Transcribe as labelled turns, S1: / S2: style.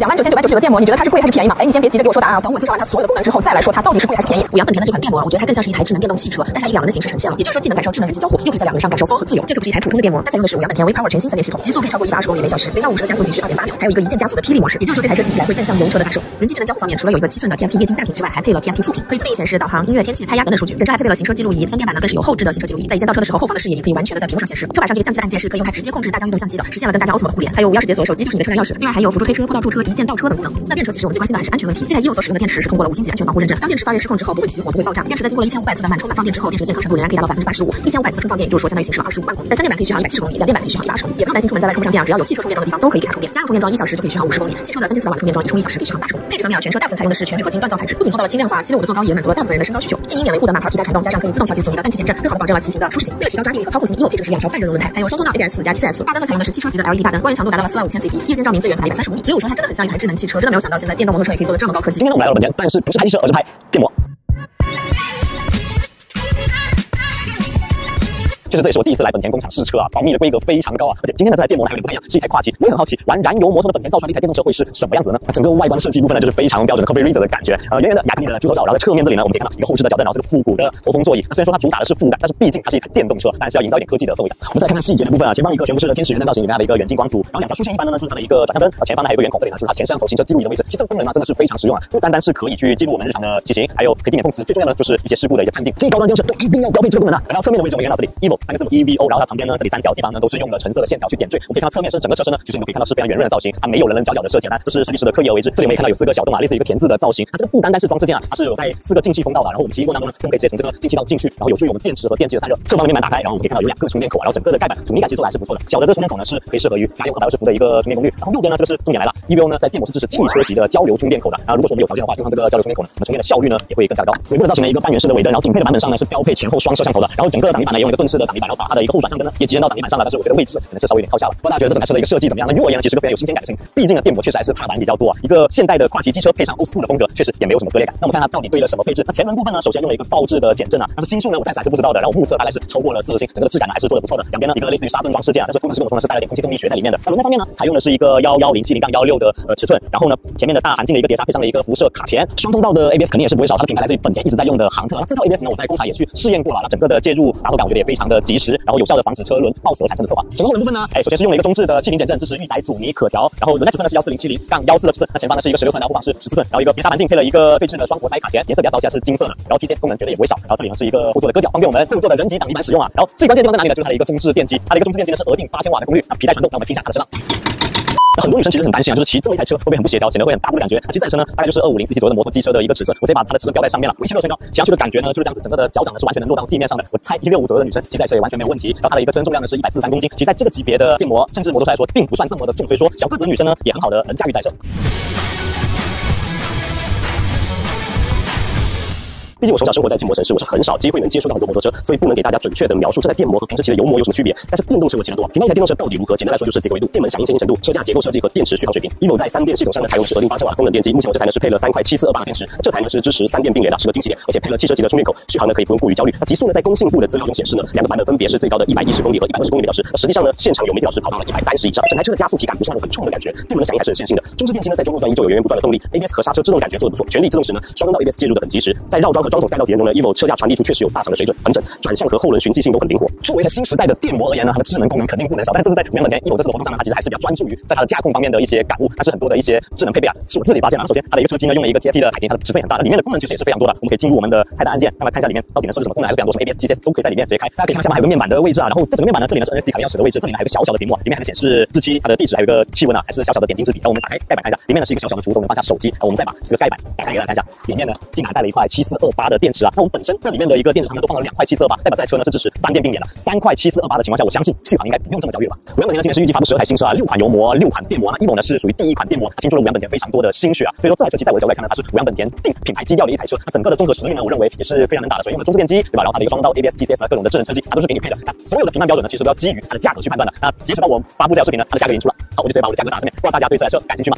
S1: 29999的电摩，你觉得它是贵还是便宜呢？哎，你先别急着给我说答案啊，等我介绍完它所有的功能之后再来说它到底是贵还是便宜。
S2: 五羊本田的这款电摩，我觉得它更像是一台智能电动汽车，但是它以两轮的形式呈现了，也就是说既能感受智能人机交互，又可以在两轮上感受风和自由。这可不是一台普通的电摩，它采用的是五羊本田 V-Power 全新3电系统，极速可以超过120公里每小时，0到50的加速仅需2.8秒，还有一个一键加速的霹雳模式，也就是说这台车骑起来会更像油车的感受。人机智能交互方面，除了有一个7寸的 TFT 液晶大屏之外，还配了 TFT 副屏，可以自定义显示导航、音乐、天气、胎压等等数据。整车还配备了行车记录仪，3电版呢更是有后置的行车记录仪，在一键倒车的时候，后方的视野也可以完全的在屏幕上显示。车把上这个相机的按键是可以用它直接控制大疆运动相机的，实现了跟大家 Osmo 的互联。还有无钥匙解锁，手机就是你的车辆钥匙。另外还有辅助推车、坡道驻车、一键倒车等功能。那电池其实我们最关心的还是安全问题。这台EVO所使用的电池是通过了5星级安全防护认证，当电池发热失控之后不会起火、不会爆炸。电池在经过了1500次的满充满放电之后，电池的健康程度仍然可以达到85%。1500次充放电，也就是说相当于行驶了25万公里。在3电版可以续航170公里，2电版可以续航180公里，也不用担心出门在外充不上电，只要有汽车充电桩的地方都可以给它充电。家用充电桩1小时就可以续航50公里，汽车的3400瓦充电桩一充1小时可以续航80公里。配置方面，全车大部分采用的是全铝合金锻造材质，不仅做到了轻量化，765的坐高也满足了大部分人的身高需求。静音免维护的马牌皮带传动，加上可以自动调节左右的单气前震，更好的保证了骑行的舒适性。为了提高抓地力和操控性，EVO配置是2条半热熔轮胎，还有双通道 ABS 加 TCS。大灯呢采用的是汽车级的 LED 大灯，光源强度达到了45000 CP， 夜间照明最远可达130公里。所以我说它真的很像一台智能汽车，真的没有想到现在电动摩托车也可以做得这么高科技。
S3: 今天呢，我们来到了本田，但是不是拍汽车，而是拍电摩。确实，这也是我第一次来本田工厂试车啊，保密的规格非常高啊。而且今天的这台电摩呢还有点不太一样，是一台跨骑。我也很好奇，玩燃油摩托的本田造出来的一台电动车会是什么样子呢？整个外观设计部分呢，就是非常标准的 Coffee Racer 的感觉。圆圆的亚克力的猪头罩，然后在侧面这里呢，我们可以看到一个后置的脚蹬，然后这个复古的头风座椅。那虽然说它主打的是复古感，但是毕竟它是一台电动车，当然是要营造一点科技的氛围感。我们再来看看细节的部分啊，前方一个全部是天使圆灯造型里面的一个远近光组，然后两条竖线一般的呢就是它的一个转向灯，前方呢还有一个圆孔，这里呢就是它前摄像头行车记录仪的位置。其实这个功能呢真的是非常实用啊，不单单是可以去记录我们日常的骑行，还有可以避免碰瓷，最重要的就是一些事故的一些判定。这些高端电动车都一定要标配这个功能啊。来到侧面的位置，我们可以看到这里 EVO 3个字母 EVO， 然后它旁边呢这里3条地方呢都是用了橙色的线条去点缀。我们可以看到侧面是整个车身呢，其实你们可以看到是非常圆润的造型，它没有棱棱角角的设计，这是设计师的刻意而为之。这里我们也看到有4个小洞啊，类似于一个田字的造型。它这个不单单是装饰件啊，它是有带4个进气风道的。然后我们骑行过程当中呢，我们可以直接从这个进气道进去，然后有助于我们电池和电机的散热。侧方面板打开，然后我们可以看到有2个充电口，然后整个的盖板阻尼感其实做的还是不错的。小的这个充电口呢是可以适合于家用220伏的一个充电功率。然后右边呢这个是重点来了 ，EVO 呢在电摩是支持汽车级的交流充电口的。然后如果说我们有条件的话，用上这个交流充电口呢，我们充电的效率呢也会更加高。尾部的造型呢一个半圆式的尾灯，然后顶配的版本上呢是标配前后双摄像头的。然后整个挡泥板呢也用一个盾式的挡泥板，然后把它的一个后转向灯呢也集成到挡泥板上了，但是我觉得位置可能是稍微有点靠下了。不过大家觉得这整台车的一个设计怎么样呢？于我而言呢，其实个非常有新鲜感的事情。毕竟呢电摩确实还是踏板比较多啊，一个现代的跨骑机车配上 old school 的风格，确实也没有什么割裂感。那我们看它到底对了什么配置？那前轮部分呢，首先用了一个倒置的减震啊，但是星数呢我暂时还是不知道的。然后目测大概是超过了40星，整个的质感呢还是做的不错的。两边呢一个类似于沙顿装饰件啊，但是工程师跟我说呢是带了点空气动力学在里面的。那轮胎方面呢，采用的是一个11070/16的尺寸，然后呢前面的大含径的一个碟刹配上了一个辐射卡钳，双通道的 ABS 肯定也是不会少，它的品牌来自于本田一直在用的航特。那这套 ABS 呢我在工厂也去试验过了，那整个的介入打头感我觉得也非常的及时，然后有效的防止车轮爆死而产生的侧滑。整个后轮部分呢，首先是用了一个中置的气瓶减震，支持预载阻尼可调，然后轮胎尺寸呢是14070/14的尺寸，那前方呢是一个16寸，然后后方是14寸，然后一个碟刹环境配了一个对置的双活塞卡钳，颜色比较骚气，是金色的，然后 TCS 功能绝对也不会少，然后这里呢是一个后座的搁脚，方便我们后座的人体挡泥板使用啊。然后最关键的地方在哪里呢？就是它的一个中置电机，它的一个中置电机呢是额定8000瓦的功率，皮带传动，让我们听一下它的声浪。那很多女生其实很担心啊，就是骑这么一台车会不会很不协调，显得会很大步的感觉。其实这台车呢，大概就是250cc 左右的摩托机车的一个尺寸，我直接把它的尺寸标在上面了。我176身高，骑上去的感觉呢就是这样子，整个的脚掌呢是完全能落到地面上的。我猜165左右的女生骑这台车也完全没有问题。然后它的一个车身重量呢是143公斤，其实在这个级别的电摩甚至摩托车来说，并不算这么的重，所以说小个子的女生呢也很好的能驾驭这台车。毕竟我从小生活在静摩城市，我是很少机会能接触到很多摩托车，所以不能给大家准确的描述这台电摩和平时骑的油摩有什么区别。但是电动车我骑得多，评价一台电动车到底如何？简单来说就是几个维度：电门响应先进程度、车架结构设计和电池续航水平。EVO 在3电系统上呢采用额定8000瓦的风冷电机，目前我这台呢是配了3块7428的电池，这台呢是支持3电并联的，是个惊喜点，而且配了汽车级的充电口，续航呢可以不用过于焦虑。那极速呢在工信部的资料中显示呢，2个版本分别是最高的110公里和120公里每小时，实际上呢现场有每小时跑到了130以上，整台车的加速体感不是那种很冲的感觉，电门的响应还是很线性的。中置电机呢在中后段依旧有源源不断的动力 ，ABS 和刹车制动感觉做得不错，全力制动时呢双通道 ABS 介入的很及时，在绕桩和桩筒赛道体验中呢 EVO 车架传递处确实有大厂的水准，很整，转向和后轮循迹性都很灵活。作为一台新时代的电摩而言呢，它的智能功能肯定不能少，但是这是在本田EVO这次的活动上呢，它其实还是比较专注于在它的驾控方面的一些感悟，但是很多的一些智能配备啊，是我自己发现的。首先，它的一个车机呢用了一个 TFT 的海绵，它的尺寸也很大，那里面的功能其实也是非常多的。我们可以进入我们的菜单按键，让它看一下里面到底能设置什么功能，还是非常多，什么 ABS、TCS 都可以在里面直接开。大家可以看下面还有个面板的位置啊，然后这整个面板呢，这里呢是 NFC 卡镁钥匙的位置，这里呢还有个小小的屏幕，里面还能显示日期、它的地址，还有个气温啊，还是小小的点睛之笔。然后我们打开盖板看一下，里面呢是一个小小的橱，我们放下手机，然后我们再把这个盖板打开给大家看一下，里面呢竟然带了一块7428的电池啊。那我们本身这里面的一个电池上面都放了2块7428，代表这台车呢是支持3电并联的。3块7428的情况下，我相信续航应该不用这么焦虑了吧。五羊本田呢今年是预计发布12台新车啊，6款油摩，6款电摩。那 EVO 呢是属于第1款电摩，它倾注了五羊本田非常多的心血啊。所以说这台车其实在我的角度来看呢，它是五羊本田定品牌基调的一台车。它整个的综合实力呢，我认为也是非常能打的。所以用的中置电机，对吧？然后它的一个双刀 ABS、TCS 各种的智能车机，它都是给你配的。那所有的评判标准呢，其实都要基于它的价格去判断的。那截止到我发布这条视频呢，它的价格已经出了。好，我就直接把我的价格打在这边，不知道大家对这台车感兴趣吗？